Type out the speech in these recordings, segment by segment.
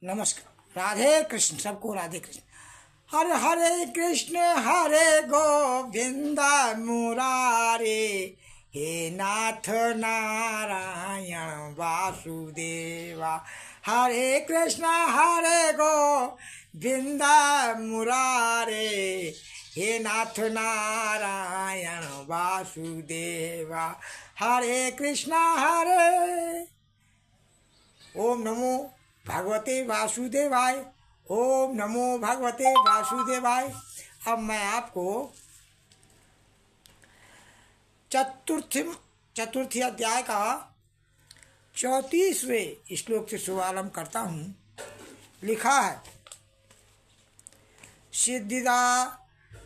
नमस्कार। राधे कृष्ण। सबको राधे कृष्ण। हरे हरे कृष्ण हरे गोविंद मुरारे, हे नाथ नारायण वासुदेवा। हरे कृष्ण हरे गोविंद मुरारे, हे नाथ नारायण वासुदेवा। हरे कृष्ण हरे। ओम नमो भगवते वासुदेवाय। ओम नमो भगवते वासुदेवाय। अब मैं आपको चतुर्थी अध्याय का 34वें श्लोक से शुभारंभ करता हूँ। लिखा है, सिद्धिदा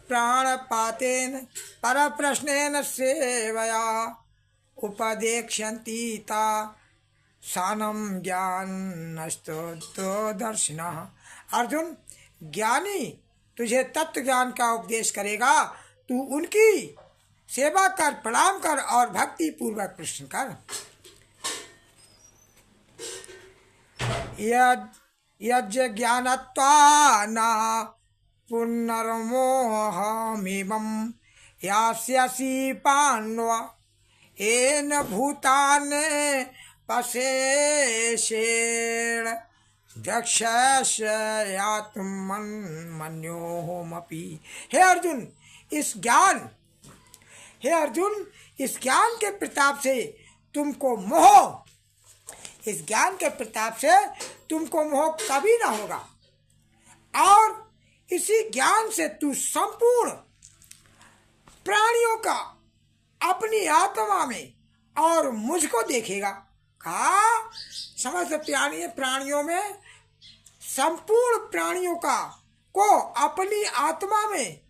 प्राणपातेन पर प्रश्नेन सेवया उपदेक्ष्यन्ति ता सानम ज्ञानस्तो दर्शिनः। अर्जुन, ज्ञानी तुझे तत्व ज्ञान का उपदेश करेगा, तू उनकी सेवा कर, प्रणाम कर और भक्ति पूर्वक प्रश्न कर। यज्ञ ज्ञानत्वान पुनर्मोहमिमं यास्यसि पाण्डव येन भूतानि पशेषेण दक्षस्यात्मन्योमपि। हे अर्जुन, इस ज्ञान के प्रताप से तुमको मोह कभी ना होगा, और इसी ज्ञान से तू संपूर्ण प्राणियों का अपनी आत्मा में और मुझको देखेगा। कहा, समस्त प्राणियों में संपूर्ण प्राणियों को अपनी आत्मा में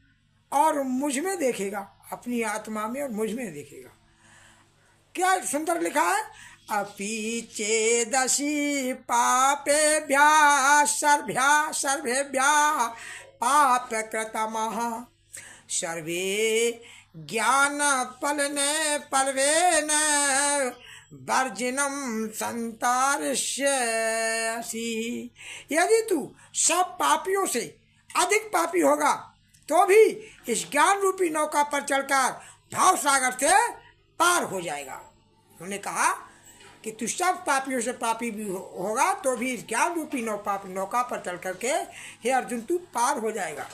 और मुझ में देखेगा। अपनी आत्मा में और मुझ में देखेगा। क्या सुंदर लिखा है, अपि चेदसि पापेभ्यः सर्वेभ्यः पापकृतमः सर्वे ज्ञान पलवेन वर्जिनम संतारष्यसि। यदि तू सब पापियों से अधिक पापी होगा तो भी इस ज्ञान रूपी नौका पर चढ़कर भाव सागर से पार हो जाएगा। उन्होंने कहा कि तू सब पापियों से पापी भी होगा तो भी इस ज्ञान रूपी नौका पर चढ़ करके, हे अर्जुन, तू पार हो जाएगा।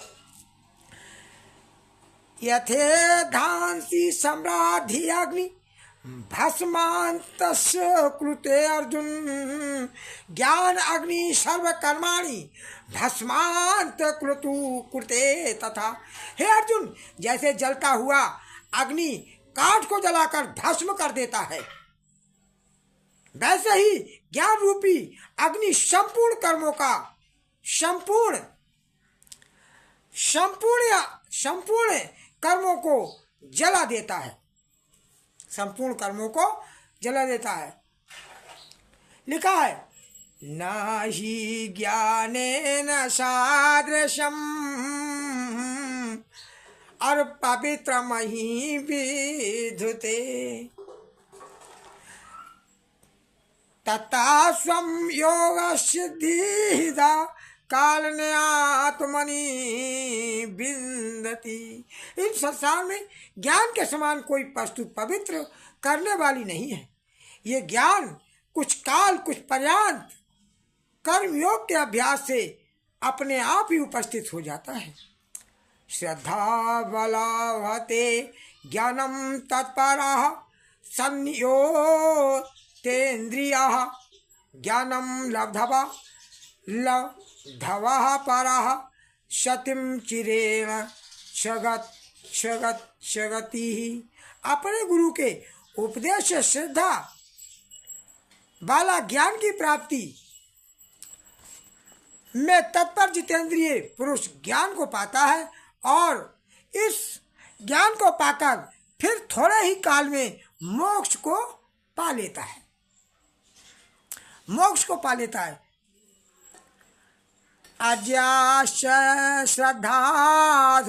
यथे धांसी सम्राधि अग्नि भस्मान्तस्य कृते अर्जुन ज्ञान अग्नि सर्व कर्माणि भस्मांत कृते तथा। हे अर्जुन, जैसे जलता हुआ अग्नि काठ को जलाकर भस्म कर देता है, वैसे ही ज्ञान रूपी अग्नि संपूर्ण कर्मों का संपूर्ण कर्मों को जला देता है। संपूर्ण कर्मों को जला देता है। लिखा है, न ही ज्ञानेन सादृशम् और पवित्रमहि विधुते तथा स्वं योग सिद्धिदा कालने आत्मनि विन्दति। इस संसार में ज्ञान के समान कोई वस्तु पवित्र करने वाली नहीं है। ये ज्ञान कुछ काल कुछ पर्यंत कर्मयोग के अभ्यास से अपने आप ही उपस्थित हो जाता है। श्रद्धा बलवते ज्ञानम तत्परः संयोतेन्द्रियः ज्ञानम लब्धवः परः शतिम चिरेण क्षगति। अपने गुरु के उपदेश से श्रद्धा वाला ज्ञान की प्राप्ति में तत्पर जितेंद्रिय पुरुष ज्ञान को पाता है, और इस ज्ञान को पाकर फिर थोड़े ही काल में मोक्ष को पा लेता है। अज्ञास्य श्रद्धाधुनाशय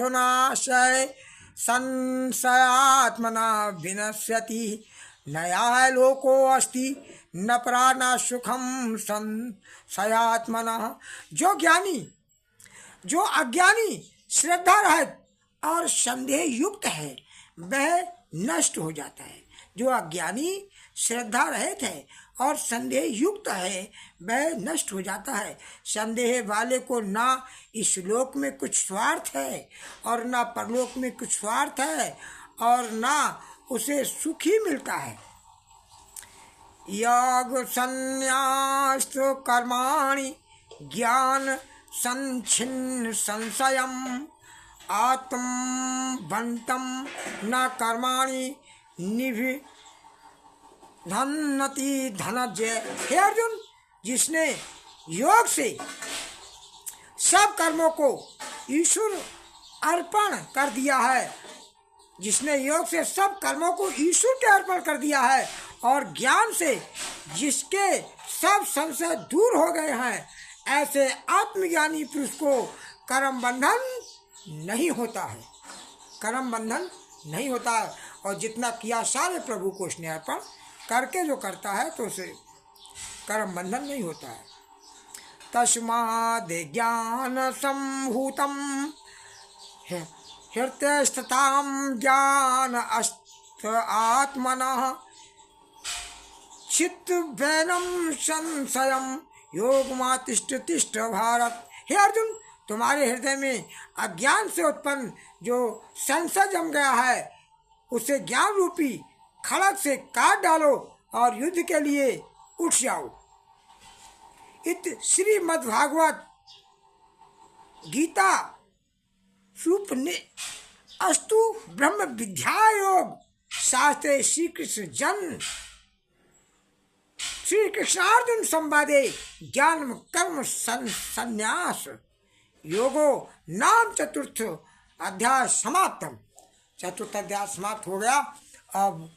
संशयात्मना विनश्यति नया लोको अस्ति न प्राणा सुखम संशयात्मनः। जो ज्ञानी, जो अज्ञानी, श्रद्धा रहित और संदेह युक्त है वह नष्ट हो जाता है। जो अज्ञानी, श्रद्धा रहित है और संदेह युक्त है वह नष्ट हो जाता है। संदेह वाले को ना इस लोक में कुछ स्वार्थ है और ना परलोक में कुछ स्वार्थ है और ना उसे सुख ही मिलता है। योग संन्यास कर्माणि ज्ञान संच्छिन्न संशयम् आत्मवन्तं न कर्माणि निभिधन्नति धनंजय। हे अर्जुन, जिसने योग से सब कर्मों को ईश्वर अर्पण कर दिया है, जिसने योग से सब कर्मों को ईश्वर के अर्पण कर दिया है और ज्ञान से जिसके सब संशय दूर हो गए हैं, ऐसे आत्मज्ञानी पुरुष को कर्म बंधन नहीं होता है। कर्म बंधन नहीं होता है और जितना किया सारे प्रभु को उसने अर्पण करके जो करता है तो उसे कर्म बंधन नहीं होता है। तस्माद् ज्ञान संभूतम हृदयस्थतां ज्ञान अस्त आत्मनः चित्तवैनम संशयम योगमातिष्ठ तिष्ठ भारत। हे अर्जुन, तुम्हारे हृदय में अज्ञान से उत्पन्न जो संशय जम गया है उसे ज्ञान रूपी खड़ग से काट डालो और युद्ध के लिए उठ जाओ। इत श्रीमद्भागवत गीता सुपने अस्तु ब्रह्म विद्या योग शास्त्रे श्री कृष्णार्जुन संवादे ज्ञान कर्म संन्यास योगो नाम चतुर्थ अध्याय समाप्तम। चतुर्थ अध्याय समाप्त हो गया। अब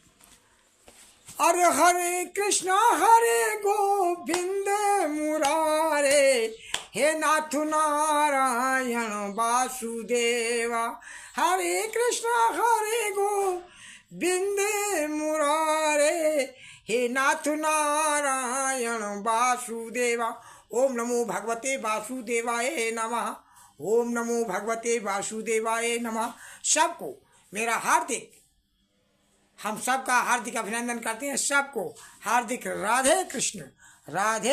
अरे हरे कृष्णा हरे गोविंद मुरारे हे नाथ नारायण वासुदेवा। हरे कृष्णा हरे गोविंद मुरारे हे नाथ नारायण वासुदेवा। ओम नमो भगवते वासुदेवाय नमः। ओम नमो भगवते वासुदेवाय नमः। सबको मेरा हार्दिक, हम सबका हार्दिक अभिनंदन करते हैं। सबको हार्दिक राधे कृष्ण, राधे।